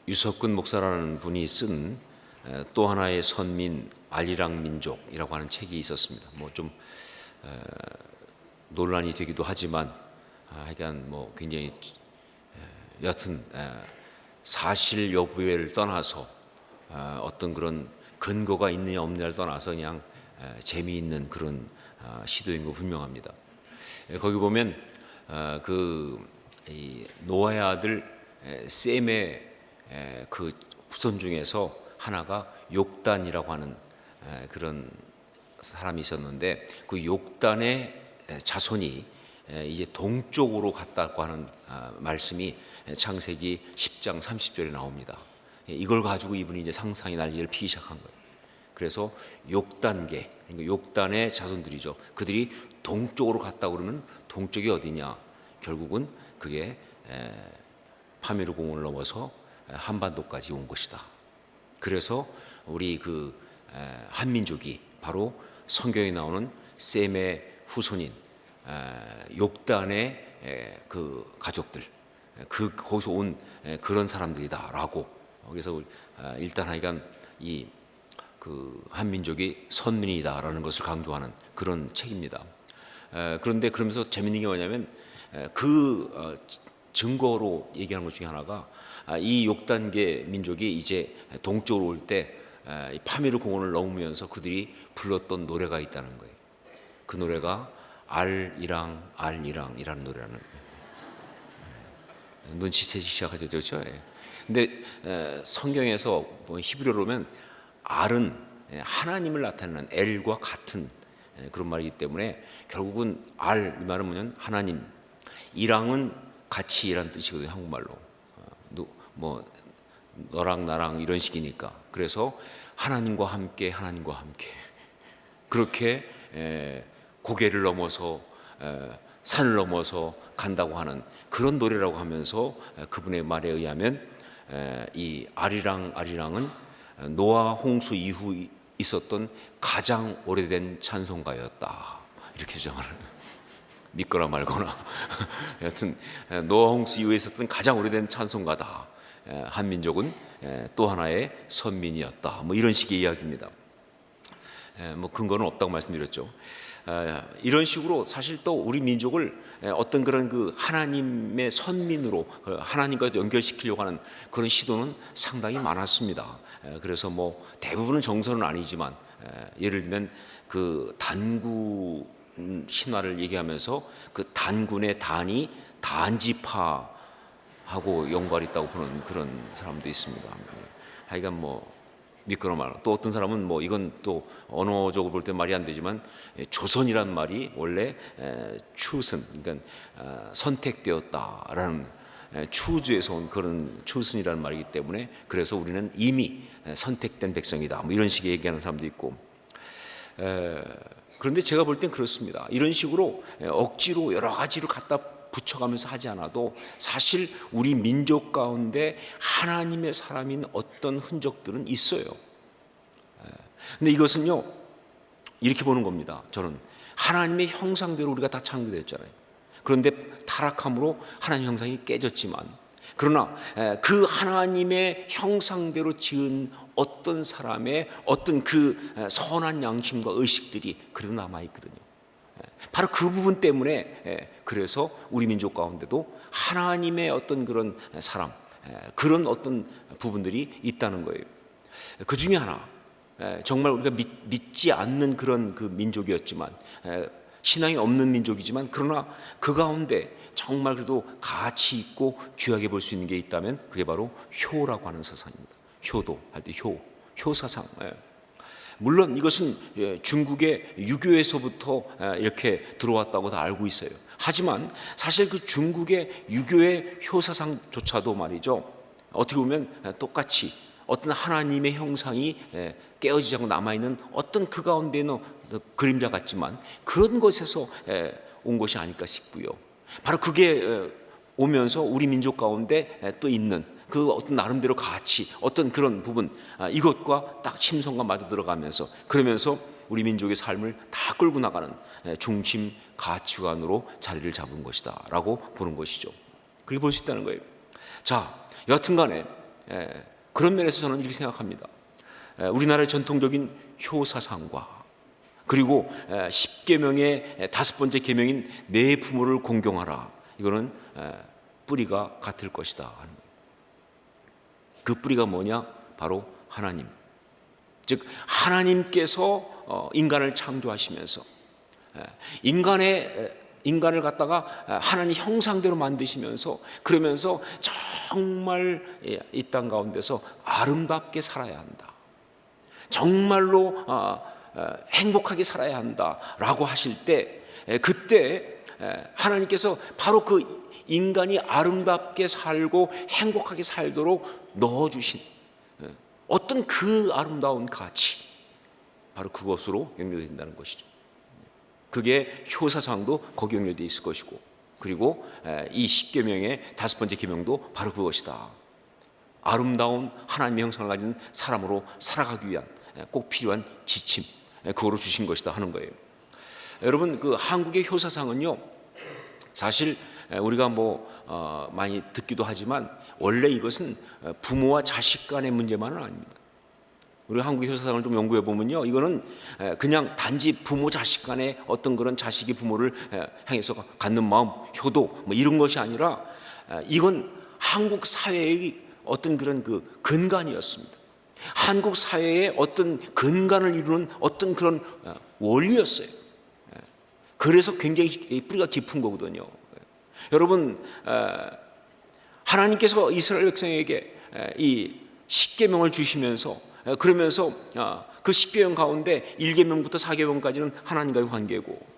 유석근 목사라는 분이 쓴 또 하나의 선민 알리랑 민족이라고 하는 책이 있었습니다. 뭐 좀 논란이 되기도 하지만 하여간 뭐 굉장히 여하튼 사실 여부를 떠나서 어떤 그런 근거가 있느냐 없느냐를 떠나서 그냥 재미있는 그런 시도인 거 분명합니다. 거기 보면 이 노아의 아들 셈의 그 후손 중에서 하나가 욕단이라고 하는 그런 사람이 있었는데, 그 욕단의 자손이 이제 동쪽으로 갔다고 하는 말씀이 창세기 10장 30절에 나옵니다. 이걸 가지고 이분이 이제 상상의 날개를 피기 시작한 거예요. 그래서 욕단계, 그러니까 욕단의 자손들이죠. 그들이 동쪽으로 갔다 그러면 동쪽이 어디냐? 결국은 그게 파미르 공원을 넘어서 한반도까지 온 것이다. 그래서 우리 그 한민족이 바로 성경에 나오는 셈의 후손인 욕단의 그 가족들, 거기서 온 그런 사람들이다라고. 그래서 일단 하여간 이 그 한민족이 선민이다라는 것을 강조하는 그런 책입니다. 그런데 그러면서 재밌는 게 뭐냐면 그 증거로 얘기하는 것 중에 하나가 이 욕단계 민족이 이제 동쪽으로 올 때 파미르 공원을 넘으면서 그들이 불렀던 노래가 있다는 거예요. 그 노래가 알이랑 알이랑이라는 노래라는 거예요. 눈치채기 시작하죠, 그렇죠? 근데 성경에서 히브리어로 보면 알은 하나님을 나타내는 엘과 같은 그런 말이기 때문에 결국은 알, 이 말은 뭐냐면 하나님, 이랑은 같이 이란 뜻이거든요, 한국말로. 뭐 너랑 나랑 이런 식이니까. 그래서 하나님과 함께 그렇게 고개를 넘어서 산을 넘어서 간다고 하는 그런 노래라고 하면서 그분의 말에 의하면 이 아리랑은 노아 홍수 이후 있었던 가장 오래된 찬송가였다, 이렇게 주장을 해요. 믿거나 말거나 여하튼 노아 홍수 이후에 있었던 가장 오래된 찬송가다. 한민족은 또 하나의 선민이었다, 뭐 이런 식의 이야기입니다. 뭐 근거는 없다고 말씀드렸죠. 이런 식으로 사실 또 우리 민족을 어떤 그런 그 하나님의 선민으로 하나님과 연결시키려고 하는 그런 시도는 상당히 많았습니다. 그래서 뭐 대부분은 정서는 아니지만 예를 들면 그 단군 신화를 얘기하면서 그 단군의 단이 단지파하고 연관이 있다고 보는 그런 사람도 있습니다. 하여간 뭐 믿거나 말고, 또 어떤 사람은 뭐 이건 또 언어적으로 볼 때 말이 안 되지만 조선이란 말이 원래 추선, 그러니까 선택되었다라는 추주에서 온 그런 추선이라는 말이기 때문에 그래서 우리는 이미 선택된 백성이다, 뭐 이런 식의 얘기하는 사람도 있고. 그런데 제가 볼 땐 그렇습니다. 이런 식으로 억지로 여러 가지를 갖다 붙여가면서 하지 않아도 사실 우리 민족 가운데 하나님의 사람인 어떤 흔적들은 있어요. 근데 이것은요, 이렇게 보는 겁니다. 저는 하나님의 형상대로 우리가 다 창조됐잖아요. 그런데 타락함으로 하나님 형상이 깨졌지만, 그러나 그 하나님의 형상대로 지은 어떤 사람의 어떤 그 선한 양심과 의식들이 그래도 남아있거든요. 바로 그 부분 때문에 그래서 우리 민족 가운데도 하나님의 어떤 그런 사람, 그런 어떤 부분들이 있다는 거예요. 그 중에 하나, 정말 우리가 믿지 않는 그런 그 민족이었지만, 신앙이 없는 민족이지만, 그러나 그 가운데 정말 그래도 가치 있고 귀하게 볼 수 있는 게 있다면 그게 바로 효라고 하는 사상입니다. 효도 할 때 효 사상. 물론 이것은 중국의 유교에서부터 이렇게 들어왔다고 다 알고 있어요. 하지만 사실 그 중국의 유교의 효사상조차도 말이죠, 어떻게 보면 똑같이 어떤 하나님의 형상이 깨어지지 않고 남아있는 어떤 그 가운데는 그림자 같지만 그런 것에서 온 것이 아닐까 싶고요. 바로 그게 오면서 우리 민족 가운데 또 있는 그 어떤 나름대로 가치, 어떤 그런 부분, 이것과 딱 심성과 맞아 들어가면서, 그러면서 우리 민족의 삶을 다 끌고 나가는 중심 가치관으로 자리를 잡은 것이다 라고 보는 것이죠. 그렇게 볼 수 있다는 거예요. 자, 여하튼 간에 그런 면에서 저는 이렇게 생각합니다. 우리나라의 전통적인 효사상과 그리고 10계명의 다섯 번째 계명인 내 부모를 공경하라, 이거는 뿌리가 같을 것이다. 그 뿌리가 뭐냐? 바로 하나님. 즉 하나님께서 인간을 창조하시면서 인간을 갖다가 하나님 형상대로 만드시면서, 그러면서 정말 이 땅 가운데서 아름답게 살아야 한다, 정말로 행복하게 살아야 한다라고 하실 때, 그때 하나님께서 바로 그 인간이 아름답게 살고 행복하게 살도록 넣어주신 어떤 그 아름다운 가치, 바로 그것으로 연결된다는 것이죠. 그게 효사상도 거기 연결되어 있을 것이고, 그리고 이 10계명의 다섯 번째 계명도 바로 그것이다. 아름다운 하나님의 형상을 가진 사람으로 살아가기 위한 꼭 필요한 지침, 그거로 주신 것이다 하는 거예요. 여러분, 그 한국의 효사상은요, 사실 우리가 많이 듣기도 하지만 원래 이것은 부모와 자식 간의 문제만은 아닙니다. 우리가 한국의 효사상을 좀 연구해 보면요, 이거는 그냥 단지 부모 자식 간의 어떤 그런 자식이 부모를 향해서 갖는 마음, 효도 이런 것이 아니라, 이건 한국 사회의 어떤 그런 그 근간이었습니다. 한국 사회의 어떤 근간을 이루는 어떤 그런 원리였어요. 그래서 굉장히 뿌리가 깊은 거거든요. 여러분, 하나님께서 이스라엘 백성에게 이 10계명을 주시면서, 그러면서 그 10계명 가운데 1계명부터 4계명까지는 하나님과의 관계고,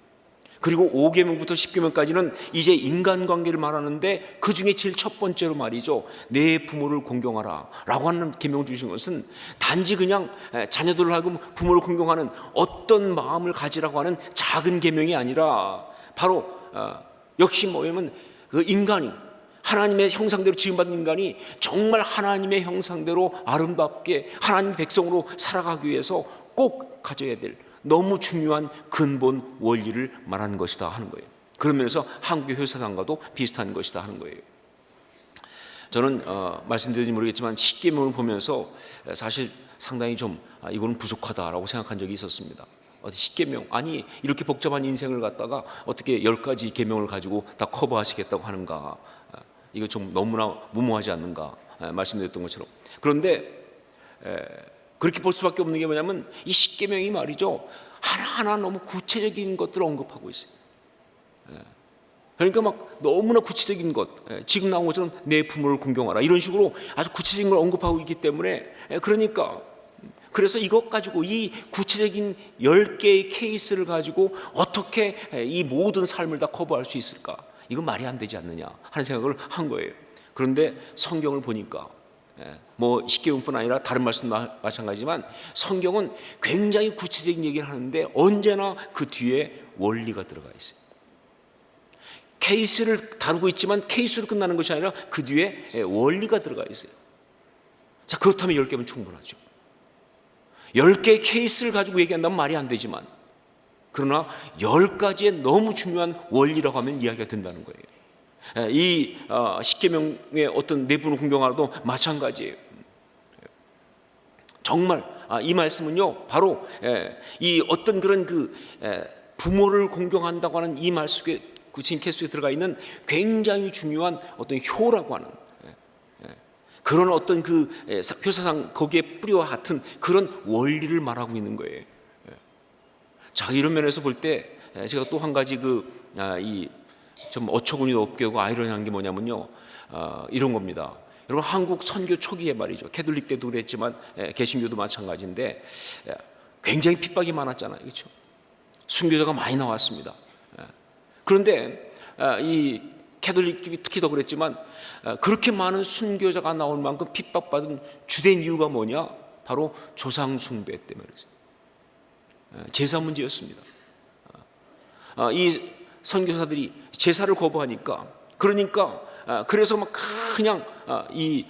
그리고 5계명부터 10계명까지는 이제 인간관계를 말하는데, 그 중에 제일 첫 번째로 말이죠, 내 부모를 공경하라 라고 하는 계명을 주신 것은 단지 그냥 자녀들을 하여금 부모를 공경하는 어떤 마음을 가지라고 하는 작은 계명이 아니라, 바로 역시 뭐냐면 그 인간이 하나님의 형상대로 지음받은 인간이 정말 하나님의 형상대로 아름답게 하나님 백성으로 살아가기 위해서 꼭 가져야 될 너무 중요한 근본 원리를 말하는 것이다 하는 거예요. 그러면서 한국의 효사상과도 비슷한 것이다 하는 거예요. 저는 말씀드렸는지 모르겠지만 10계명을 보면서 사실 상당히 좀 이거는 부족하다라고 생각한 적이 있었습니다. 10계명, 아니 이렇게 복잡한 인생을 갖다가 어떻게 10가지 계명을 가지고 다 커버하시겠다고 하는가, 이거 좀 너무나 무모하지 않는가 말씀드렸던 것처럼. 그런데 그렇게 볼 수밖에 없는 게 뭐냐면, 이 10계명이 말이죠, 하나하나 너무 구체적인 것들을 언급하고 있어요. 그러니까 막 너무나 구체적인 것, 지금 나온 것처럼 내 부모를 공경하라, 이런 식으로 아주 구체적인 걸 언급하고 있기 때문에, 그러니까 그래서 이것 가지고, 이 구체적인 10개의 케이스를 가지고 어떻게 이 모든 삶을 다 커버할 수 있을까, 이건 말이 안 되지 않느냐 하는 생각을 한 거예요. 그런데 성경을 보니까 10계명뿐 아니라 다른 말씀도 마찬가지지만, 성경은 굉장히 구체적인 얘기를 하는데 언제나 그 뒤에 원리가 들어가 있어요. 케이스를 다루고 있지만 케이스로 끝나는 것이 아니라 그 뒤에 원리가 들어가 있어요. 자, 그렇다면 10개면 충분하죠. 10개의 케이스를 가지고 얘기한다면 말이 안 되지만, 그러나 10가지의 너무 중요한 원리라고 하면 이야기가 된다는 거예요. 이 10계명의 어떤 내부를 공경하라도 마찬가지예요. 정말 이 말씀은요, 바로 이 어떤 그런 그 부모를 공경한다고 하는 이 말 속에, 구체적인 케이스 속에 들어가 있는 굉장히 중요한 어떤 효라고 하는 그런 어떤 그 효사상 거기에 뿌리와 같은 그런 원리를 말하고 있는 거예요. 자, 이런 면에서 볼 때 제가 또 한 가지 이 좀 어처구니도 없게 하고 아이러니한 게 뭐냐면요, 이런 겁니다. 여러분, 한국 선교 초기에 말이죠, 캐톨릭 때도 그랬지만 개신교도 마찬가지인데 굉장히 핍박이 많았잖아요, 그렇죠? 순교자가 많이 나왔습니다. 그런데 이 캐톨릭 쪽이 특히 더 그랬지만, 그렇게 많은 순교자가 나올 만큼 핍박받은 주된 이유가 뭐냐? 바로 조상 숭배 때문에 그랬어요. 제사 문제였습니다. 이 선교사들이 제사를 거부하니까, 그러니까 그래서 막 그냥 이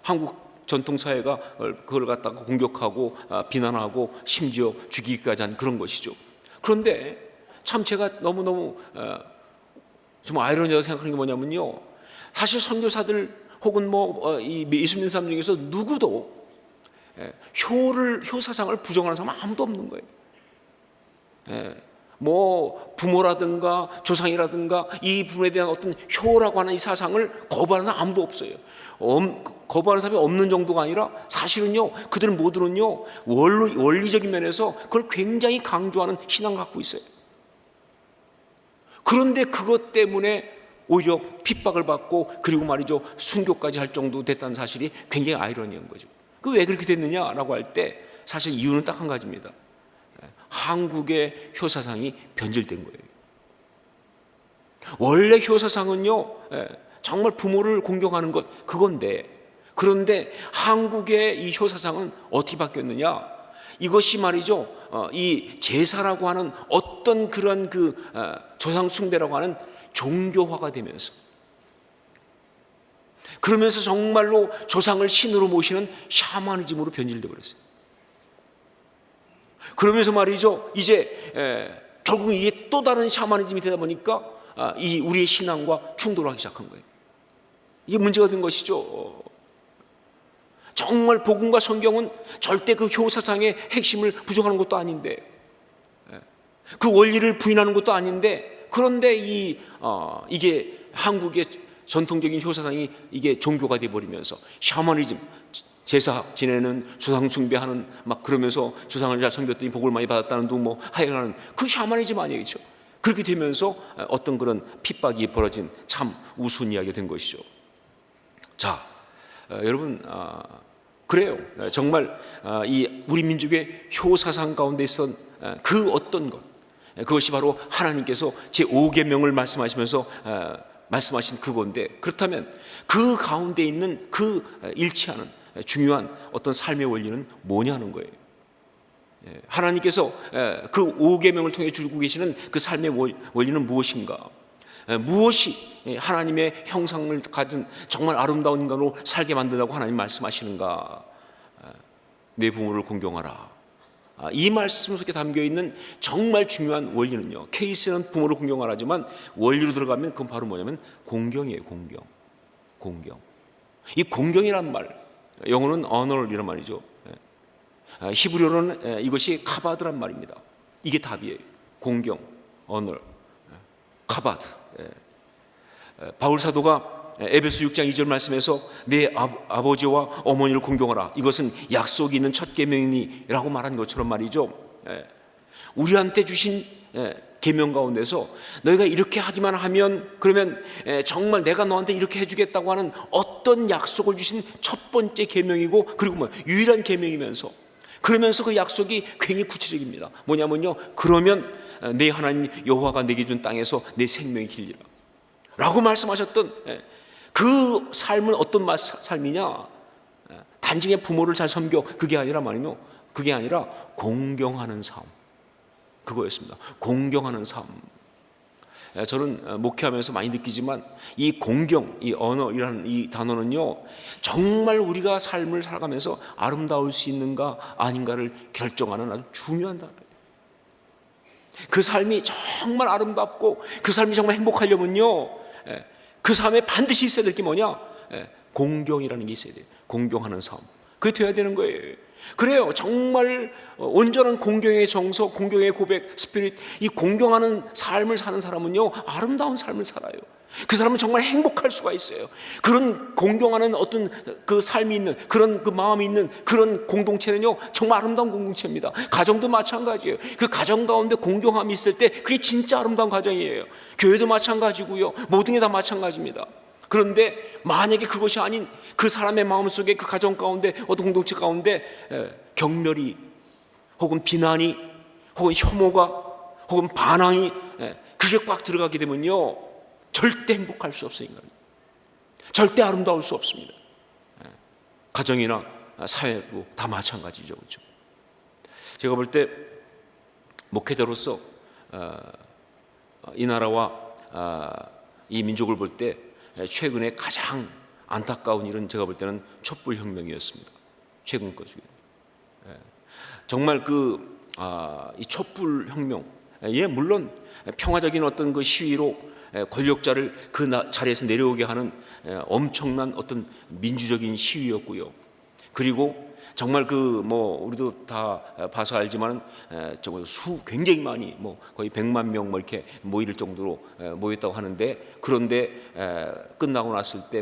한국 전통 사회가 그걸 갖다가 공격하고 비난하고 심지어 죽이기까지 한 그런 것이죠. 그런데 참 제가 너무너무 좀 아이러니하다고 생각하는 게 뭐냐면요, 사실 선교사들 혹은 이 예수님 사람 중에서 누구도 효 사상을 부정하는 사람은 아무도 없는 거예요. 부모라든가 조상이라든가 이 부분에 대한 어떤 효라고 하는 이 사상을 거부하는 사람 아무도 없어요. 거부하는 사람이 없는 정도가 아니라 사실은요, 그들 모두는요 원리적인 면에서 그걸 굉장히 강조하는 신앙을 갖고 있어요. 그런데 그것 때문에 오히려 핍박을 받고, 그리고 말이죠, 순교까지 할 정도 됐다는 사실이 굉장히 아이러니한 거죠. 그 왜 그렇게 됐느냐라고 할 때 사실 이유는 딱 한 가지입니다. 한국의 효사상이 변질된 거예요. 원래 효사상은요, 정말 부모를 공경하는 것, 그건데, 그런데 한국의 이 효사상은 어떻게 바뀌었느냐? 이것이 말이죠, 이 제사라고 하는 어떤 그런 조상 숭배라고 하는 종교화가 되면서, 그러면서 정말로 조상을 신으로 모시는 샤머니즘으로 변질되어 버렸어요. 그러면서 말이죠, 이제 결국 이게 또 다른 샤머니즘이 되다 보니까 이 우리의 신앙과 충돌하기 시작한 거예요. 이게 문제가 된 것이죠. 정말 복음과 성경은 절대 그 효사상의 핵심을 부정하는 것도 아닌데, 그 원리를 부인하는 것도 아닌데, 그런데 이게 한국의 전통적인 효사상이 이게 종교가 되어버리면서 샤머니즘, 제사 지내는, 조상 숭배하는, 막 그러면서 조상을 잘 섬겼더니 복을 많이 받았다는 둥 하여간 그 샤머니즘 아니겠죠. 그렇게 되면서 어떤 그런 핍박이 벌어진 참 우스운 이야기가 된 것이죠. 자, 여러분, 그래요. 정말 이 우리 민족의 효사상 가운데 있던 그 어떤 것, 그것이 바로 하나님께서 제5계명을 말씀하시면서 말씀하신 그건데, 그렇다면 그 가운데 있는 그 일치하는 중요한 어떤 삶의 원리는 뭐냐는 거예요. 하나님께서 그 5계명을 통해 주고 계시는 그 삶의 원리는 무엇인가? 무엇이 하나님의 형상을 가진 정말 아름다운 인간으로 살게 만든다고 하나님 말씀하시는가? 내 부모를 공경하라. 이 말씀 속에 담겨있는 정말 중요한 원리는요, 케이스는 부모를 공경하라지만 원리로 들어가면 그건 바로 뭐냐면 공경이에요. 공경. 이 공경이란 말, 영어는 honor이란 말이죠. 히브리어로는 이것이 카바드란 말입니다. 이게 답이에요. 공경, honor, 카바드. 바울 사도가 에베소 6장 2절 말씀에서 내 아버지와 어머니를 공경하라, 이것은 약속이 있는 첫 계명이라고 말한 것처럼 말이죠, 우리한테 주신 계명 가운데서 너희가 이렇게 하기만 하면, 그러면 정말 내가 너한테 이렇게 해주겠다고 하는 어떤 약속을 주신 첫 번째 계명이고, 그리고 유일한 계명이면서, 그러면서 그 약속이 굉장히 구체적입니다. 뭐냐면요, 그러면 내 하나님 여호와가 내게 준 땅에서 내 생명이 길리라 라고 말씀하셨던 그 삶은 어떤 삶이냐? 단지 그냥 부모를 잘 섬겨, 그게 아니라 말이요, 그게 아니라 공경하는 삶, 그거였습니다. 공경하는 삶. 저는 목회하면서 많이 느끼지만 이 공경, 이 언어이라는 이 단어는요, 정말 우리가 삶을 살아가면서 아름다울 수 있는가 아닌가를 결정하는 아주 중요한 단어예요. 그 삶이 정말 아름답고 그 삶이 정말 행복하려면요, 그 삶에 반드시 있어야 될 게 뭐냐? 공경이라는 게 있어야 돼요. 공경하는 삶. 그게 돼야 되는 거예요. 그래요. 정말 온전한 공경의 정서, 공경의 고백, 스피릿, 이 공경하는 삶을 사는 사람은요, 아름다운 삶을 살아요. 그 사람은 정말 행복할 수가 있어요. 그런 공경하는 어떤 그 삶이 있는, 그런 그 마음이 있는 그런 공동체는요, 정말 아름다운 공동체입니다. 가정도 마찬가지예요. 그 가정 가운데 공경함이 있을 때 그게 진짜 아름다운 가정이에요. 교회도 마찬가지고요, 모든 게 다 마찬가지입니다. 그런데 만약에 그것이 아닌 그 사람의 마음속에, 그 가정 가운데, 어떤 공동체 가운데 경멸이, 혹은 비난이, 혹은 혐오가, 혹은 반항이, 그게 꽉 들어가게 되면요, 절대 행복할 수 없어요. 인간은 절대 아름다울 수 없습니다. 가정이나 사회도 다 마찬가지죠. 그렇죠? 제가 볼 때 목회자로서 이 나라와 이 민족을 볼 때 최근에 가장 안타까운 일은 제가 볼 때는 촛불혁명이었습니다. 최근 것 중에 정말 이 촛불혁명, 물론 평화적인 어떤 그 시위로 권력자를 그 자리에서 내려오게 하는 엄청난 어떤 민주적인 시위였고요. 그리고 정말 우리도 다 봐서 알지만 정말 굉장히 많이 거의 100만 명 이렇게 모일 정도로 모였다고 하는데, 그런데 끝나고 났을 때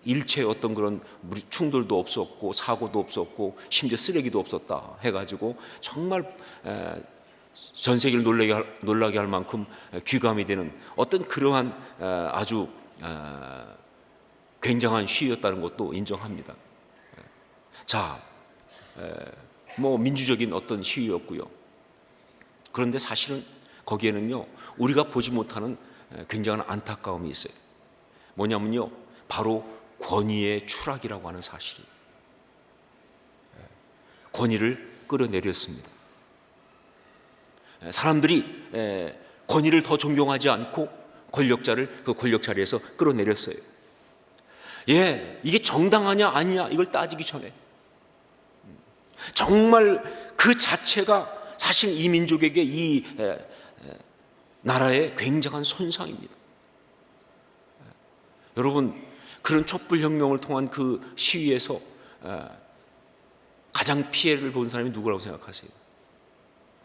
일체 어떤 그런 충돌도 없었고 사고도 없었고 심지어 쓰레기도 없었다 해가지고 정말 전 세계를 놀라게 할 만큼 귀감이 되는 어떤 그러한 아주 굉장한 시위였다는 것도 인정합니다. 자, 민주적인 어떤 시위였고요. 그런데 사실은 거기에는요, 우리가 보지 못하는 굉장한 안타까움이 있어요. 뭐냐면요, 바로 권위의 추락이라고 하는 사실이. 권위를 끌어내렸습니다. 사람들이 권위를 더 존경하지 않고 권력자를 그 권력 자리에서 끌어내렸어요. 이게 정당하냐 아니냐 이걸 따지기 전에 정말 그 자체가 사실 이 민족에게, 이 나라의 굉장한 손상입니다. 여러분, 그런 촛불혁명을 통한 그 시위에서 가장 피해를 본 사람이 누구라고 생각하세요?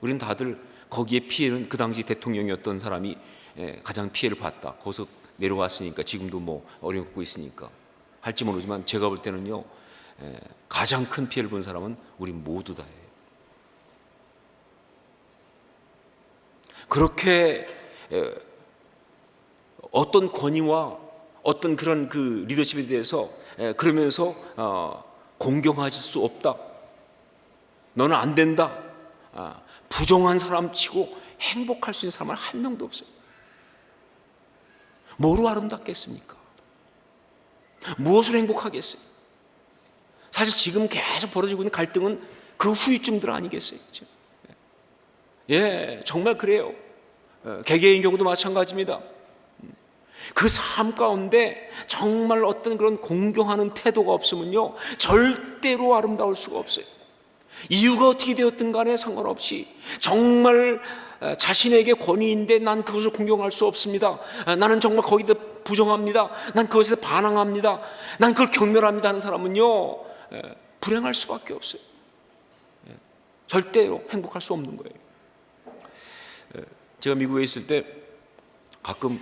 우리는 다들 거기에 피해는 그 당시 대통령이었던 사람이 가장 피해를 봤다, 거기서 내려왔으니까 지금도 어려움 겪고 있으니까 할지 모르지만, 제가 볼 때는요, 가장 큰 피해를 본 사람은 우리 모두 다예요. 그렇게 어떤 권위와 어떤 그런 그 리더십에 대해서 그러면서 공경하실 수 없다, 너는 안 된다, 부정한 사람 치고 행복할 수 있는 사람은 한 명도 없어요. 뭐로 아름답겠습니까? 무엇으로 행복하겠어요? 사실 지금 계속 벌어지고 있는 갈등은 그 후유증들 아니겠어요? 그렇죠? 정말 그래요. 개개인 경우도 마찬가지입니다. 그 삶 가운데 정말 어떤 그런 공경하는 태도가 없으면요, 절대로 아름다울 수가 없어요. 이유가 어떻게 되었든 간에 상관없이 정말 자신에게 권위인데 난 그것을 공경할 수 없습니다, 나는 정말 거기다 부정합니다, 난 그것에 반항합니다, 난 그걸 경멸합니다 하는 사람은요, 불행할 수밖에 없어요. 절대로 행복할 수 없는 거예요. 제가 미국에 있을 때 가끔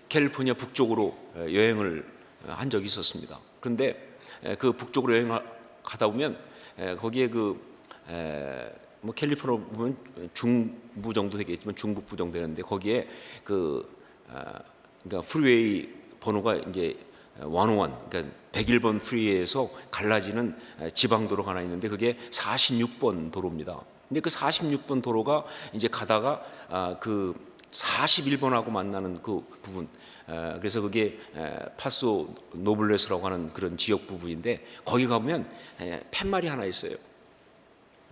캘리포니아 북쪽으로 여행을 한 적이 있었습니다. 그런데 그 북쪽으로 여행을 가다 보면 거기에 캘리포니아 보면 중부 정도 되겠지만 중북부 정도 되는데, 거기에 그러니까 프리웨이 번호가 이제 101, 그러니까 101번 프리웨이에서 갈라지는 지방도로가 하나 있는데 그게 46번 도로입니다. 근데 그 46번 도로가 이제 가다가 그 41번하고 만나는 그 부분, 그래서 그게 파소 노블레스라고 하는 그런 지역 부분인데, 거기 가보면 팻말이 하나 있어요.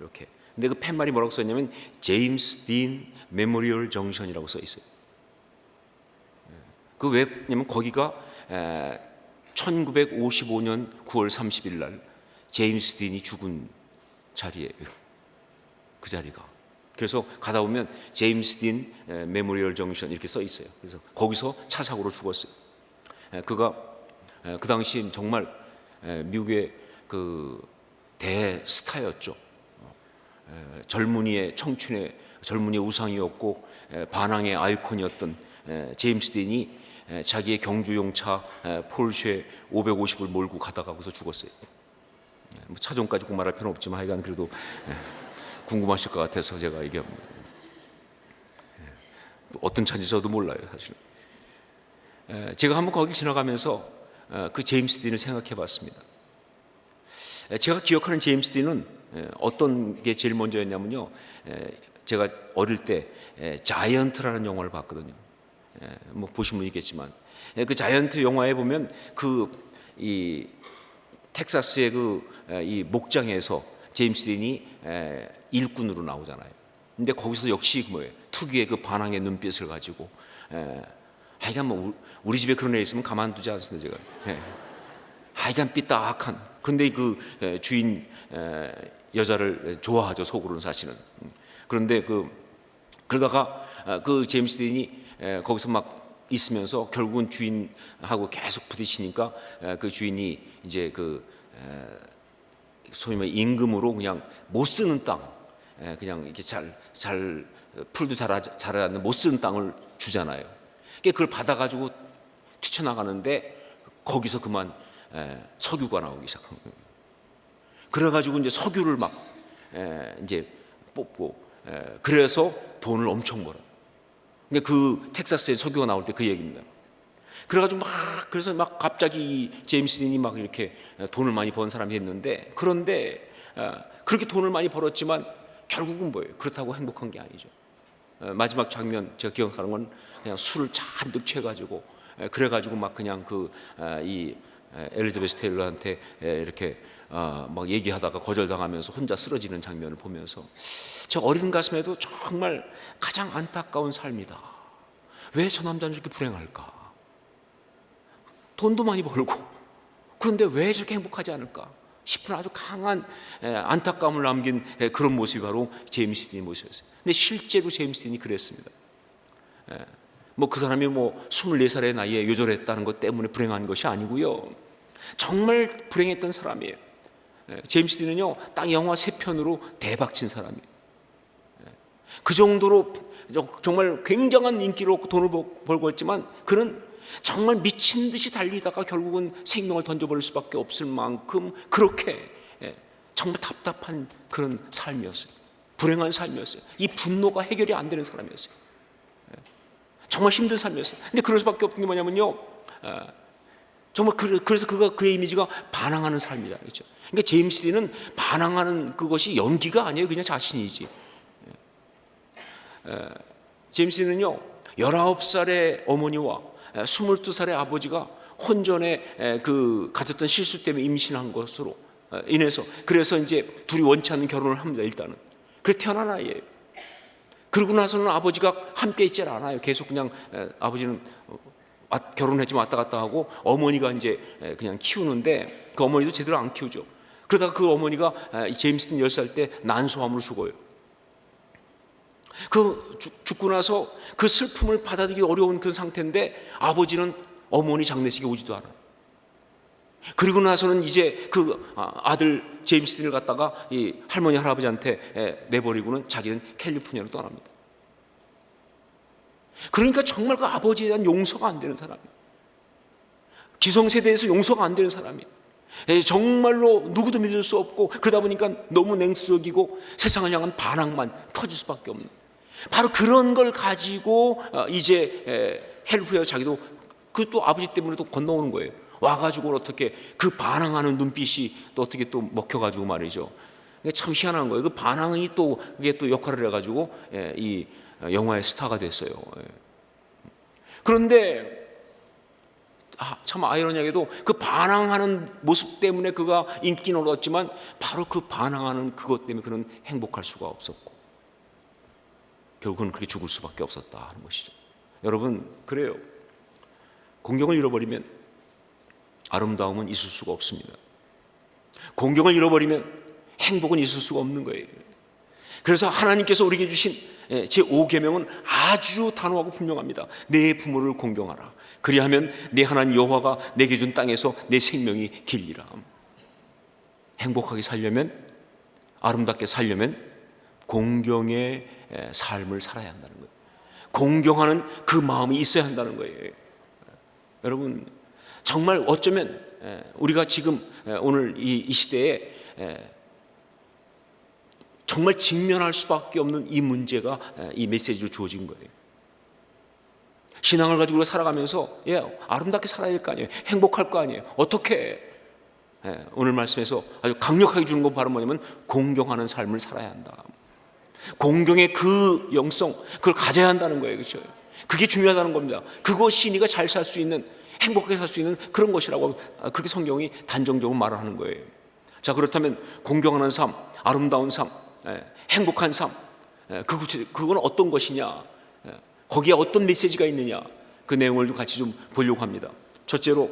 이렇게. 근데 그 팻말이 뭐라고 써있냐면 제임스 딘 메모리얼 정션이라고 써 있어요. 그 왜냐면 거기가 1955년 9월 30일 날 제임스 딘이 죽은 자리예요. 그 자리가. 그래서 가다 보면 제임스 딘 메모리얼 정션 이렇게 써 있어요. 그래서 거기서 차 사고로 죽었어요. 그가 그 당시 정말 미국의 그 대스타였죠. 젊은이의 청춘의 젊은이의 우상이었고 반항의 아이콘이었던 제임스 딘이 자기의 경주용 차 폴쉐 550을 몰고 가다가 거기서 죽었어요. 차종까지 꼭 말할 필요는 없지만 하여간 그래도 궁금하실 것 같아서 제가 얘기합니다. 어떤 차인지 저도 몰라요, 사실. 제가 한번 거기 지나가면서 그 제임스 딘을 생각해 봤습니다. 제가 기억하는 제임스 딘은 어떤 게 제일 먼저였냐면요, 제가 어릴 때 자이언트라는 영화를 봤거든요. 보신 분 있겠지만 그 자이언트 영화에 보면 이 텍사스의 이 목장에서 제임스 딘이 일꾼으로 나오잖아요. 근데 거기서 역시 특유의 그 반항의 눈빛을 가지고 하여간 우리 집에 그런 애 있으면 가만두지 않습니다, 제가. 하여간 삐딱한. 근데 그 주인 여자를 좋아하죠, 속으로는 사실은. 그런데 그러다가 그 제임스 딘이 거기서 막 있으면서 결국은 주인하고 계속 부딪히니까 그 주인이 이제 그 소위 말해 임금으로 그냥 못 쓰는 땅, 그냥 이렇게 잘 풀도 자라지 않는 못 쓰는 땅을 주잖아요. 그걸 받아가지고 뛰쳐나가는데 거기서 그만 석유가 나오기 시작한 거예요. 그래가지고 이제 석유를 막 이제 뽑고 그래서 돈을 엄청 벌어. 그러니까 그 텍사스에 석유가 나올 때 그 얘기입니다. 그래가지고 그래서 막 갑자기 제임스 딘이 막 이렇게 돈을 많이 번 사람이 됐는데, 그런데 그렇게 돈을 많이 벌었지만 결국은 뭐예요? 그렇다고 행복한 게 아니죠. 마지막 장면 제가 기억하는 건 그냥 술을 잔뜩 취해가지고 그래가지고 막 그냥 이 엘리자베스 테일러한테 이렇게 막 얘기하다가 거절당하면서 혼자 쓰러지는 장면을 보면서 저 어린 가슴에도 정말 가장 안타까운 삶이다. 왜 저 남자는 이렇게 불행할까? 돈도 많이 벌고 그런데 왜 저렇게 행복하지 않을까 싶은 아주 강한 안타까움을 남긴 그런 모습이 바로 제임스 딘의 모습이었어요. 근데 실제로 제임스 딘이 그랬습니다. 뭐 그 사람이 뭐 24살의 나이에 요절했다는 것 때문에 불행한 것이 아니고요, 정말 불행했던 사람이에요. 제임스 딘은요 딱 영화 3편으로 대박친 사람이에요. 그 정도로 정말 굉장한 인기로 돈을 벌고 있지만 그는 정말 미친 듯이 달리다가 결국은 생명을 던져버릴 수밖에 없을 만큼 그렇게 정말 답답한 그런 삶이었어요. 불행한 삶이었어요. 이 분노가 해결이 안 되는 사람이었어요. 정말 힘든 삶이었어요. 근데 그럴 수밖에 없는 게 뭐냐면요, 정말 그래서 그의 이미지가 반항하는 삶이다, 그렇죠? 그러니까 제임스 딘은 반항하는 그것이 연기가 아니에요. 그냥 자신이지. 제임스 딘은요 19살의 어머니와 22살의 아버지가 혼전에 가졌던 실수 때문에 임신한 것으로 인해서 그래서 이제 둘이 원치 않는 결혼을 합니다. 일단은 그래 태어난 아이예요. 그러고 나서는 아버지가 함께 있질 않아요. 계속 그냥 아버지는 결혼했지만 왔다 갔다 하고 어머니가 이제 그냥 키우는데 그 어머니도 제대로 안 키우죠. 그러다가 그 어머니가 제임스 딘 10살 때 난소암으로 죽어요. 죽고 나서 그 슬픔을 받아들이기 어려운 그런 상태인데 아버지는 어머니 장례식에 오지도 않아요. 그리고 나서는 이제 그 아들 제임스 딘을 갖다가 이 할머니 할아버지한테 내버리고는 자기는 캘리포니아로 떠납니다. 그러니까 정말 그 아버지에 대한 용서가 안 되는 사람이에요. 기성세대에서 용서가 안 되는 사람이에요. 정말로 누구도 믿을 수 없고 그러다 보니까 너무 냉수적이고 세상을 향한 반항만 터질 수밖에 없는, 바로 그런 걸 가지고 이제 캘리포니아 자기도 또 아버지 때문에 또 건너오는 거예요. 와가지고 어떻게 그 반항하는 눈빛이 또 어떻게 또 먹혀가지고 말이죠. 참 희한한 거예요. 그 반항이 또 그게 또 역할을 해가지고 이 영화의 스타가 됐어요. 그런데 참 아이러니하게도 그 반항하는 모습 때문에 그가 인기는 얻었지만 바로 그 반항하는 그것 때문에 그는 행복할 수가 없었고 결국은 그렇게 죽을 수밖에 없었다 하는 것이죠. 여러분, 그래요. 공경을 잃어버리면 아름다움은 있을 수가 없습니다. 공경을 잃어버리면 행복은 있을 수가 없는 거예요. 그래서 하나님께서 우리에게 주신 제5계명은 아주 단호하고 분명합니다. 내 부모를 공경하라. 그리하면 내 하나님 여호와가 내게 준 땅에서 내 생명이 길리라. 행복하게 살려면, 아름답게 살려면 공경의 삶을 살아야 한다는 거예요. 공경하는 그 마음이 있어야 한다는 거예요. 여러분, 정말 어쩌면 우리가 지금 오늘 이 시대에 정말 직면할 수밖에 없는 이 문제가 이 메시지로 주어진 거예요. 신앙을 가지고 살아가면서 아름답게 살아야 될 거 아니에요. 행복할 거 아니에요. 어떻게? 오늘 말씀에서 아주 강력하게 주는 건 바로 뭐냐면 공경하는 삶을 살아야 한다. 공경의 그 영성, 그걸 가져야 한다는 거예요. 그렇죠? 그게 중요하다는 겁니다. 그것이 네가 잘 살 수 있는, 행복하게 살 수 있는 그런 것이라고 그렇게 성경이 단정적으로 말하는 거예요. 자, 그렇다면 공경하는 삶, 아름다운 삶, 행복한 삶, 그건 어떤 것이냐, 거기에 어떤 메시지가 있느냐, 그 내용을 좀 같이 좀 보려고 합니다. 첫째로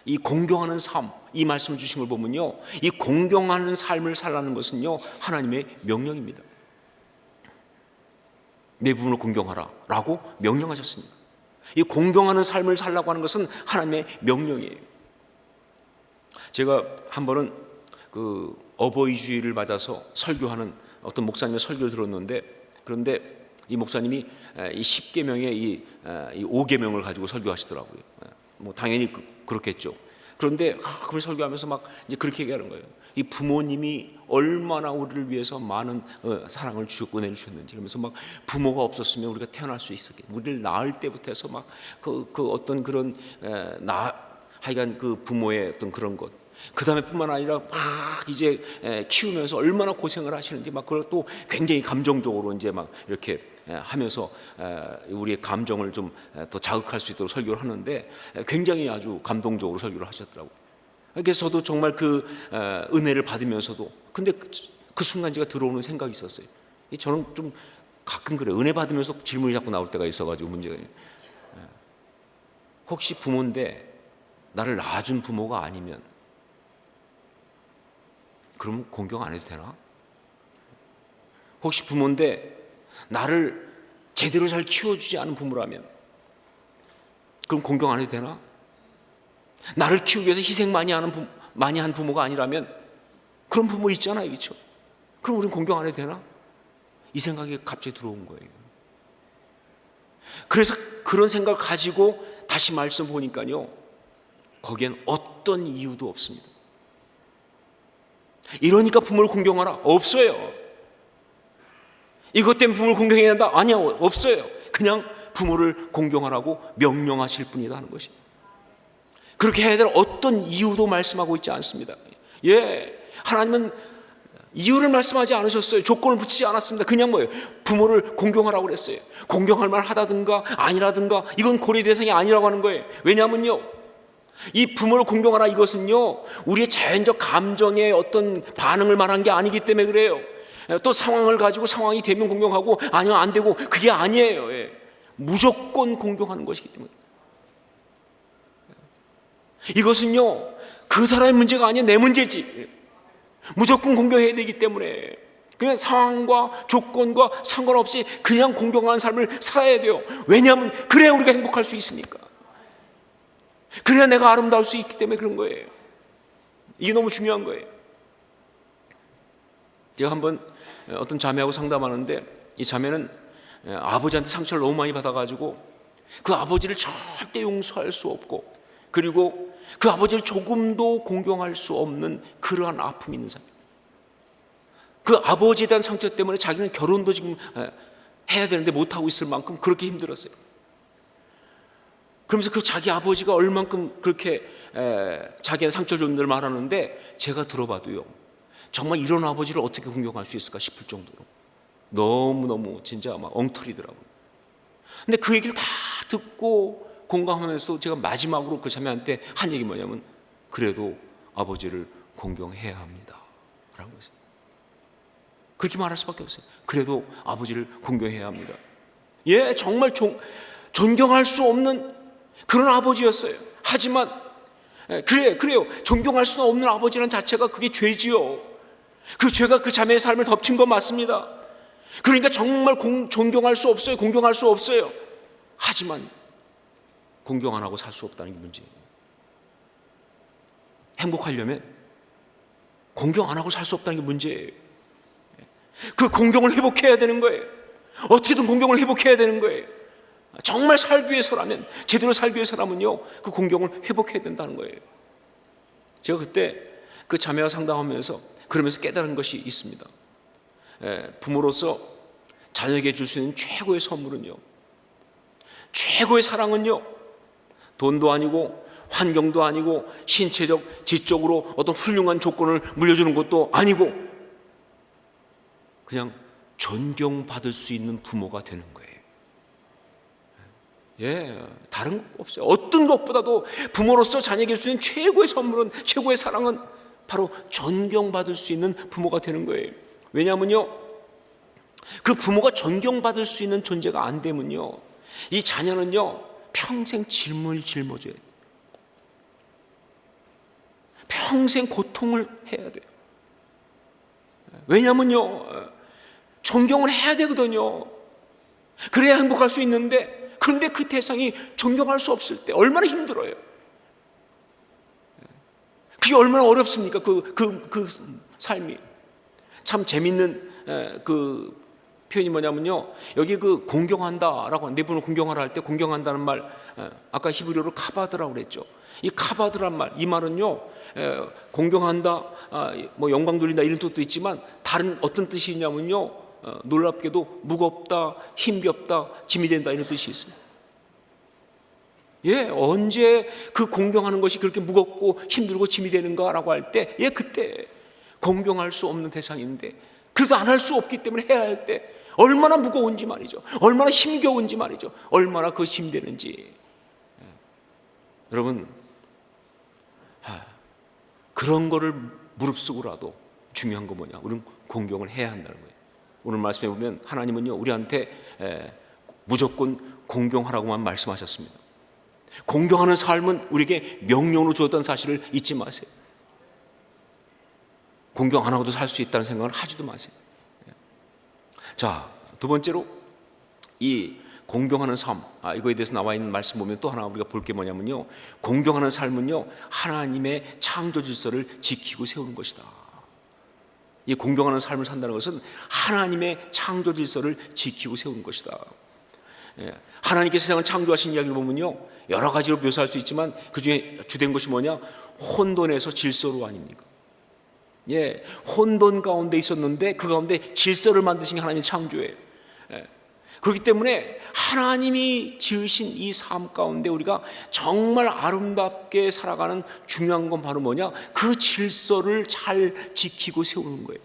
이 공경하는 삶, 이 말씀을 주신 걸 보면요, 이 공경하는 삶을 살라는 것은요 하나님의 명령입니다. 내 부모를 공경하라라고 명령하셨습니다. 이 공경하는 삶을 살라고 하는 것은 하나님의 명령이에요. 제가 한 번은 그 어버이 주일을 맞아서 설교하는 어떤 목사님의 설교를 들었는데, 그런데 이 목사님이 이 10계명의 이 5계명을 가지고 설교하시더라고요. 뭐 당연히 그렇겠죠. 그런데 그걸 설교하면서 막 이제 그렇게 얘기하는 거예요. 이 부모님이 얼마나 우리를 위해서 많은 사랑을 주셨고 은혜를 주셨는지, 그러면서 막 부모가 없었으면 우리가 태어날 수 있었겠, 우리를 낳을 때부터 해서 막 그 어떤 그런 하여간 그 부모의 어떤 그런 것, 그 다음에 뿐만 아니라 막 이제 키우면서 얼마나 고생을 하시는지 막 그걸 또 굉장히 감정적으로 이제 막 이렇게 하면서 우리의 감정을 좀 더 자극할 수 있도록 설교를 하는데, 굉장히 아주 감동적으로 설교를 하셨더라고요. 그래서 저도 정말 그 은혜를 받으면서도, 근데 그 순간 제가 들어오는 생각이 있었어요. 저는 좀 가끔 그래요. 은혜 받으면서 질문이 자꾸 나올 때가 있어가지고 문제가, 혹시 부모인데 나를 낳아준 부모가 아니면 그럼 공경 안 해도 되나? 혹시 부모인데 나를 제대로 잘 키워주지 않은 부모라면 그럼 공경 안 해도 되나? 나를 키우기 위해서 희생 많이 한 부모가 아니라면 그런 부모 있잖아요, 그렇죠? 그럼 우리는 공경 안 해도 되나? 이 생각이 갑자기 들어온 거예요. 그래서 그런 생각을 가지고 다시 말씀 보니까요, 거기엔 어떤 이유도 없습니다. 이러니까 부모를 공경하라? 없어요. 이것 때문에 부모를 공경해야 한다? 아니요, 없어요. 그냥 부모를 공경하라고 명령하실 뿐이다 하는 것입니다. 그렇게 해야 될 어떤 이유도 말씀하고 있지 않습니다. 하나님은 이유를 말씀하지 않으셨어요. 조건을 붙이지 않았습니다. 그냥 뭐예요? 부모를 공경하라고 그랬어요. 공경할 만하다든가 아니라든가 이건 고려 대상이 아니라고 하는 거예요. 왜냐하면요, 이 부모를 공경하라 이것은요, 우리의 자연적 감정의 어떤 반응을 말한 게 아니기 때문에 그래요. 또 상황을 가지고 상황이 되면 공경하고 아니면 안 되고 그게 아니에요. 무조건 공경하는 것이기 때문에. 이것은요, 그 사람의 문제가 아니라 내 문제지. 무조건 공경해야 되기 때문에 그냥 상황과 조건과 상관없이 그냥 공경하는 삶을 살아야 돼요. 왜냐하면 그래야 우리가 행복할 수 있으니까. 그래야 내가 아름다울 수 있기 때문에 그런 거예요. 이게 너무 중요한 거예요. 제가 한번 어떤 자매하고 상담하는데, 이 자매는 아버지한테 상처를 너무 많이 받아가지고 그 아버지를 절대 용서할 수 없고, 그리고 그 아버지를 조금도 공경할 수 없는 그러한 아픔이 있는 사람. 그 아버지에 대한 상처 때문에 자기는 결혼도 지금 해야 되는데 못하고 있을 만큼 그렇게 힘들었어요. 그러면서 그 자기 아버지가 얼만큼 그렇게 자기의 상처를 준 늘 말하는데, 제가 들어봐도요, 정말 이런 아버지를 어떻게 공경할 수 있을까 싶을 정도로 너무너무 진짜 막 엉터리더라고요. 근데 그 얘기를 다 듣고 공감하면서도 제가 마지막으로 그 자매한테 한 얘기 뭐냐면, 그래도 아버지를 공경해야 합니다 라고 했어요. 그렇게 말할 수밖에 없어요. 그래도 아버지를 공경해야 합니다. 정말 존경할 수 없는 그런 아버지였어요. 하지만 그래요. 존경할 수 없는 아버지라는 자체가 그게 죄지요. 그 죄가 그 자매의 삶을 덮친 건 맞습니다. 그러니까 정말 존경할 수 없어요. 공경할 수 없어요. 하지만 공경 안 하고 살 수 없다는 게 문제예요. 행복하려면 공경 안 하고 살 수 없다는 게 문제예요. 그 공경을 회복해야 되는 거예요. 어떻게든 공경을 회복해야 되는 거예요. 정말 살기 위해서라면, 제대로 살기 위해서라면요, 그 공경을 회복해야 된다는 거예요. 제가 그때 그 자매와 상담하면서 그러면서 깨달은 것이 있습니다. 부모로서 자녀에게 줄 수 있는 최고의 선물은요, 최고의 사랑은요, 돈도 아니고 환경도 아니고 신체적, 지적으로 어떤 훌륭한 조건을 물려주는 것도 아니고 그냥 존경받을 수 있는 부모가 되는 거예요. 다른 것 없어요. 어떤 것보다도 부모로서 자녀에게 줄 수 있는 최고의 선물은, 최고의 사랑은 바로 존경받을 수 있는 부모가 되는 거예요. 왜냐하면요, 그 부모가 존경받을 수 있는 존재가 안 되면요, 이 자녀는요 평생 짊어져요. 평생 고통을 해야 돼요. 왜냐하면요, 존경을 해야 되거든요. 그래야 행복할 수 있는데, 그런데 그 대상이 존경할 수 없을 때 얼마나 힘들어요. 그게 얼마나 어렵습니까? 그 삶이. 참 재밌는 그 표현이 뭐냐면요, 여기 그 공경한다라고, 내 분을 공경하라 할 때 공경한다는 말, 아까 히브리어로 카바드라고 그랬죠. 이 카바드란 말, 이 말은요, 공경한다, 뭐 영광 돌린다 이런 뜻도 있지만 다른 어떤 뜻이 있냐면요, 놀랍게도 무겁다, 힘겹다, 짐이 된다 이런 뜻이 있어요. 예, 언제 그 공경하는 것이 그렇게 무겁고 힘들고 짐이 되는가라고 할 때, 예, 그때 공경할 수 없는 대상인데 그래도 안 할 수 없기 때문에 해야 할 때 얼마나 무거운지 말이죠. 얼마나 힘겨운지 말이죠. 얼마나 그 힘되는지. 여러분, 그런 거를 무릅쓰고라도 중요한 거 뭐냐? 우리는 공경을 해야 한다는 거예요. 오늘 말씀해 보면 하나님은요, 우리한테 무조건 공경하라고만 말씀하셨습니다. 공경하는 삶은 우리에게 명령으로 주었던 사실을 잊지 마세요. 공경 안 하고도 살 수 있다는 생각을 하지도 마세요. 자, 두 번째로 이 공경하는 삶, 이거에 대해서 나와 있는 말씀 보면 또 하나 우리가 볼 게 뭐냐면요, 공경하는 삶은요, 하나님의 창조 질서를 지키고 세우는 것이다. 이 공경하는 삶을 산다는 것은 하나님의 창조 질서를 지키고 세우는 것이다. 하나님께서 세상을 창조하신 이야기를 보면요, 여러 가지로 묘사할 수 있지만 그 중에 주된 것이 뭐냐? 혼돈에서 질서로 아닙니까? 예, 혼돈 가운데 있었는데 그 가운데 질서를 만드신 게 하나님의 창조예요. 그렇기 때문에 하나님이 지으신 이 삶 가운데 우리가 정말 아름답게 살아가는 중요한 건 바로 뭐냐? 그 질서를 잘 지키고 세우는 거예요.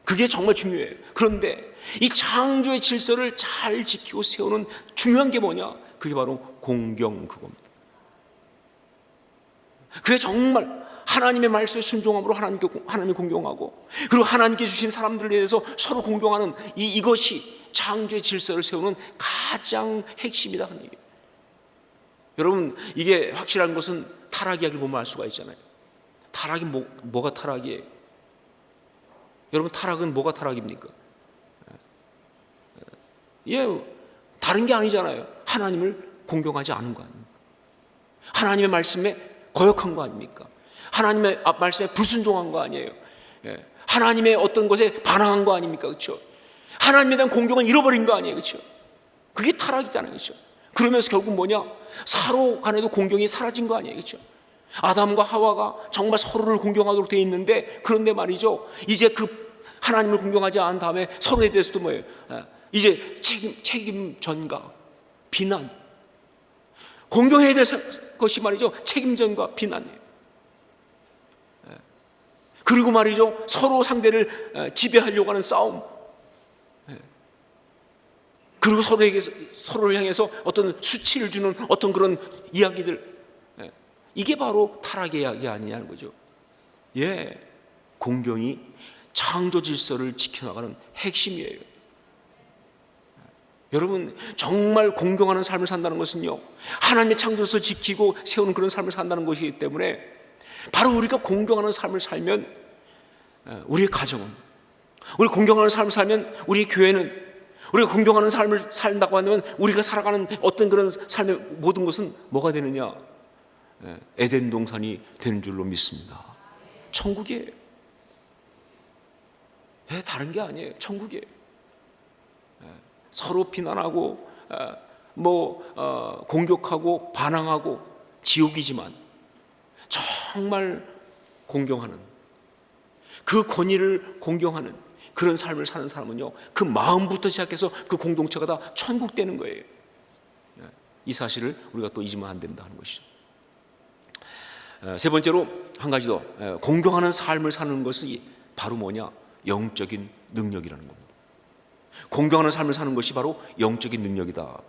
그게 정말 중요해요. 그런데 이 창조의 질서를 잘 지키고 세우는 중요한 게 뭐냐? 그게 바로 공경, 그겁니다. 그게 정말 하나님의 말씀에 순종함으로 하나님을 공경하고, 그리고 하나님께 주신 사람들에 대해서 서로 공경하는 이것이 창조의 질서를 세우는 가장 핵심이다 하는 얘기예요. 여러분, 이게 확실한 것은 타락 이야기를 보면 알 수가 있잖아요. 타락이 뭐가 타락이에요? 여러분, 타락은 뭐가 타락입니까? 예, 다른 게 아니잖아요. 하나님을 공경하지 않은 거 아닙니까? 하나님의 말씀에 거역한 거 아닙니까? 하나님의 말씀에 불순종한 거 아니에요. 예. 하나님의 어떤 것에 반항한 거 아닙니까? 그렇죠? 하나님에 대한 공경을 잃어버린 거 아니에요? 그렇죠? 그게 타락이잖아요. 그렇죠? 그러면서 결국 뭐냐? 서로 간에도 공경이 사라진 거 아니에요? 그렇죠? 아담과 하와가 정말 서로를 공경하도록 되어 있는데, 그런데 말이죠, 이제 그 하나님을 공경하지 않은 다음에 서로에 대해서도 뭐예요? 이제 책임 전가, 비난. 공경해야 될 것이 말이죠, 책임 전가, 비난이에요. 그리고 말이죠, 서로 상대를 지배하려고 하는 싸움. 그리고 서로를 향해서 어떤 수치를 주는 어떤 그런 이야기들. 이게 바로 타락의 이야기 아니냐는 거죠. 예, 공경이 창조 질서를 지켜나가는 핵심이에요. 여러분, 정말 공경하는 삶을 산다는 것은요, 하나님의 창조 질서를 지키고 세우는 그런 삶을 산다는 것이기 때문에, 바로 우리가 공경하는 삶을 살면 우리의 가정은, 우리 공경하는 삶을 살면 우리 교회는, 우리가 공경하는 삶을 산다고 하면 우리가 살아가는 어떤 그런 삶의 모든 것은 뭐가 되느냐? 에덴 동산이 되는 줄로 믿습니다. 천국이에요. 다른 게 아니에요. 천국이에요. 서로 비난하고 공격하고 반항하고 지옥이지만, 정말 공경하는, 그 권위를 공경하는 그런 삶을 사는 사람은요, 그 마음부터 시작해서 그 공동체가 다 천국 되는 거예요. 이 사실을 우리가 또 잊으면 안 된다 하는 것이죠. 세 번째로 한 가지 더, 공경하는 삶을 사는 것이 바로 뭐냐? 영적인 능력이라는 겁니다. 공경하는 삶을 사는 것이 바로 영적인 능력이다.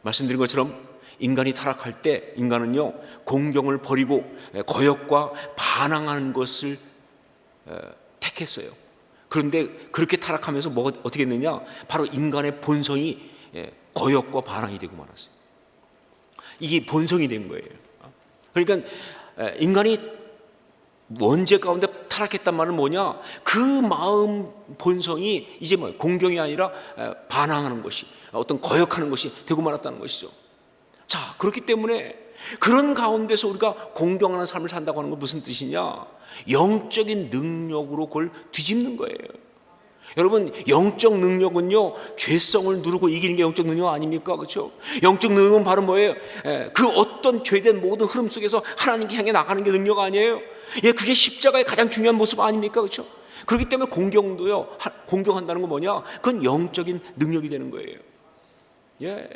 말씀드린 것처럼 인간이 타락할 때 인간은요, 공경을 버리고 거역과 반항하는 것을 택했어요. 그런데 그렇게 타락하면서 뭐가 어떻게 됐느냐? 바로 인간의 본성이 거역과 반항이 되고 말았어요. 이게 본성이 된 거예요. 그러니까 인간이 원죄 가운데 타락했단 말은 뭐냐? 그 마음 본성이 이제 뭐 공경이 아니라 반항하는 것이, 어떤 거역하는 것이 되고 말았다는 것이죠. 자, 그렇기 때문에 그런 가운데서 우리가 공경하는 삶을 산다고 하는 건 무슨 뜻이냐? 영적인 능력으로 그걸 뒤집는 거예요. 여러분, 영적 능력은요, 죄성을 누르고 이기는 게 영적 능력 아닙니까? 그렇죠? 영적 능력은 바로 뭐예요? 그 어떤 죄된 모든 흐름 속에서 하나님께 향해 나가는 게 능력 아니에요? 예, 그게 십자가의 가장 중요한 모습 아닙니까? 그렇죠? 그렇기 때문에 공경도요, 공경한다는 건 뭐냐? 그건 영적인 능력이 되는 거예요. 예,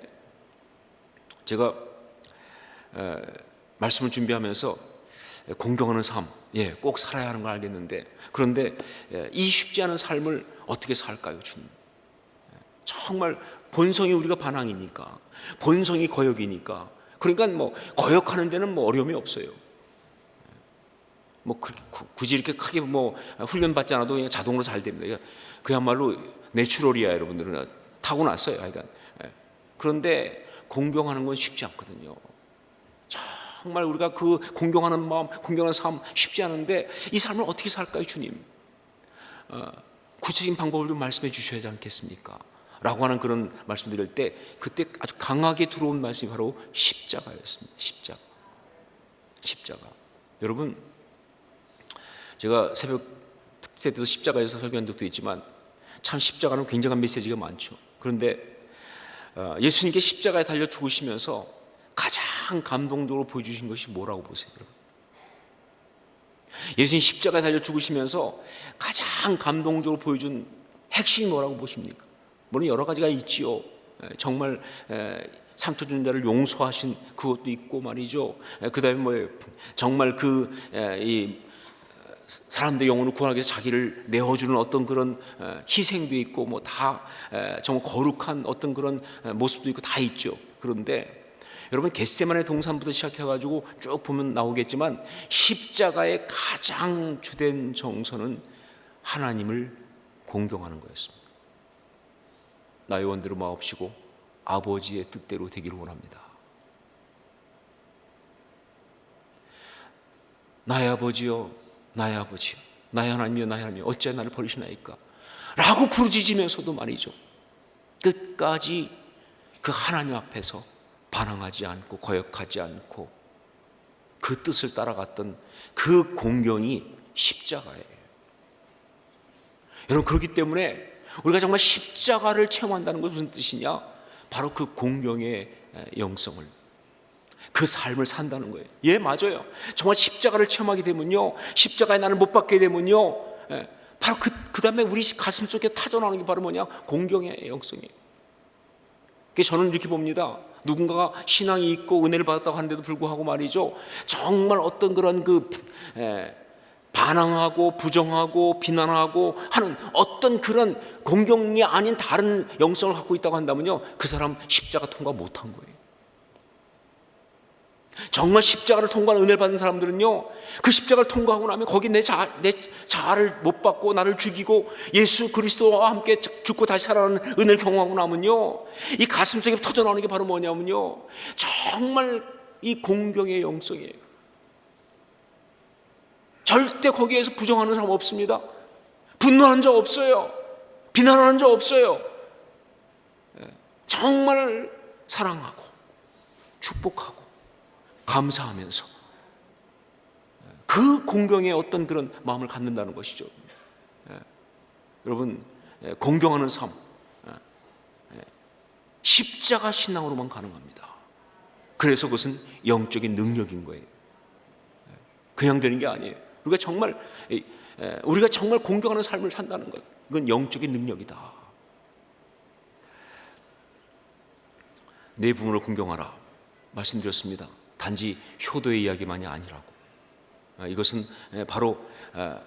제가 말씀을 준비하면서 공경하는 삶, 예, 꼭 살아야 하는 걸 알겠는데, 그런데 이 쉽지 않은 삶을 어떻게 살까요, 주님? 정말 본성이 우리가 반항이니까, 본성이 거역이니까, 그러니까 뭐 거역하는 데는 뭐 어려움이 없어요. 뭐 굳이 이렇게 크게 뭐 훈련 받지 않아도 그냥 자동으로 잘 됩니다. 그야말로 내추럴이야, 여러분들은 타고났어요. 그러니까. 그런데 공경하는 건 쉽지 않거든요. 정말 우리가 그 공경하는 마음, 공경하는 삶 쉽지 않은데 이 삶을 어떻게 살까요, 주님? 구체적인 방법을 좀 말씀해 주셔야 하지 않겠습니까? 라고 하는 그런 말씀 드릴 때 그때 아주 강하게 들어온 말씀이 바로 십자가였습니다. 십자가. 여러분, 제가 새벽 특세 때도 십자가에서 설교한 적도 있지만 참 십자가는 굉장한 메시지가 많죠. 그런데 예수님께 십자가에 달려 죽으시면서 가장 감동적으로 보여주신 것이 뭐라고 보세요, 여러분? 예수님 십자가에 달려 죽으시면서 가장 감동적으로 보여준 핵심이 뭐라고 보십니까? 물론 여러 가지가 있지요. 정말 상처 준 자를 용서하신 그것도 있고 말이죠. 그 다음에 뭐예요? 정말 이 사람들의 영혼을 구하기 위해서 자기를 내어주는 어떤 그런 희생도 있고 뭐 다 정말 거룩한 어떤 그런 모습도 있고 다 있죠. 그런데 여러분, 겟세마네 동산부터 시작해가지고 쭉 보면 나오겠지만 십자가의 가장 주된 정서는 하나님을 공경하는 거였습니다. 나의 원대로 마옵시고 아버지의 뜻대로 되기를 원합니다. 나의 아버지여, 나의 아버지여, 나의 하나님이여, 나의 하나님이여, 어찌하여 나를 버리시나이까? 라고 부르짖으면서도 말이죠, 끝까지 그 하나님 앞에서 반항하지 않고 거역하지 않고 그 뜻을 따라갔던 그 공경이 십자가예요. 여러분, 그렇기 때문에 우리가 정말 십자가를 체험한다는 것은 무슨 뜻이냐? 바로 그 공경의 영성을, 그 삶을 산다는 거예요. 예, 맞아요. 정말 십자가를 체험하게 되면요, 십자가에 나를 못 박게 되면요, 바로 그 다음에 우리 가슴 속에 타져나오는 게 바로 뭐냐? 공경의 영성이에요. 그래서 저는 이렇게 봅니다. 누군가가 신앙이 있고 은혜를 받았다고 하는데도 불구하고 말이죠, 정말 어떤 그런 반항하고 부정하고 비난하고 하는 어떤 그런 공경이 아닌 다른 영성을 갖고 있다고 한다면요, 그 사람 십자가 통과 못한 거예요. 정말 십자가를 통과한 은혜를 받은 사람들은요, 그 십자가를 통과하고 나면 거기 내 자아를 못 받고 나를 죽이고 예수 그리스도와 함께 죽고 다시 살아나는 은혜를 경험하고 나면요, 이 가슴속에 터져나오는 게 바로 뭐냐면요, 정말 이 공경의 영성이에요. 절대 거기에서 부정하는 사람 없습니다. 분노하는 자 없어요. 비난하는 자 없어요. 정말 사랑하고 축복하고 감사하면서 그 공경의 어떤 그런 마음을 갖는다는 것이죠. 여러분, 공경하는 삶, 십자가 신앙으로만 가능합니다. 그래서 그것은 영적인 능력인 거예요. 그냥 되는 게 아니에요. 우리가 정말 공경하는 삶을 산다는 것, 그건 영적인 능력이다. 내 부모를 공경하라 말씀드렸습니다. 단지 효도의 이야기만이 아니라고. 이것은 바로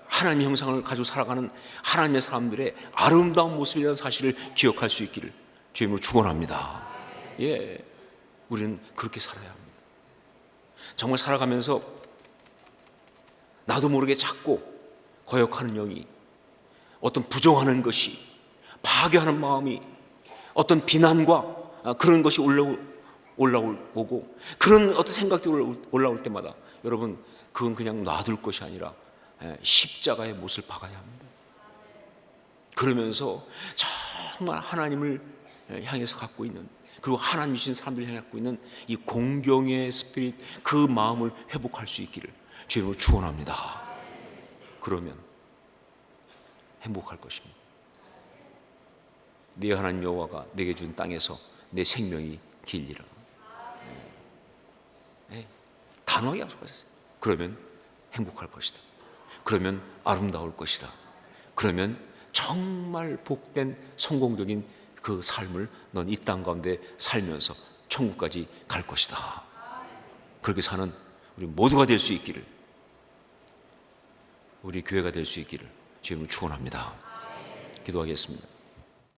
하나님의 형상을 가지고 살아가는 하나님의 사람들의 아름다운 모습이라는 사실을 기억할 수 있기를 주님으로 축원합니다. 예, 우리는 그렇게 살아야 합니다. 정말 살아가면서 나도 모르게 자꾸 거역하는 영이, 어떤 부정하는 것이, 파괴하는 마음이, 어떤 비난과 그런 것이 올라오고 그런 어떤 생각이 올라올 때마다 여러분, 그건 그냥 놔둘 것이 아니라 십자가의 못을 박아야 합니다. 그러면서 정말 하나님을 향해서 갖고 있는, 그리고 하나님 주신 사람들을 향해 갖고 있는 이 공경의 스피릿, 그 마음을 회복할 수 있기를 주님으로 축원합니다. 그러면 행복할 것입니다. 네 하나님 여호와가 내게 준 땅에서 내 생명이 길리라. 단호하게 약속하셨어요. 그러면 행복할 것이다. 그러면 아름다울 것이다. 그러면 정말 복된 성공적인 그 삶을 넌 이 땅 가운데 살면서 천국까지 갈 것이다. 그렇게 사는 우리 모두가 될 수 있기를, 우리 교회가 될 수 있기를 주님을 축원합니다. 기도하겠습니다.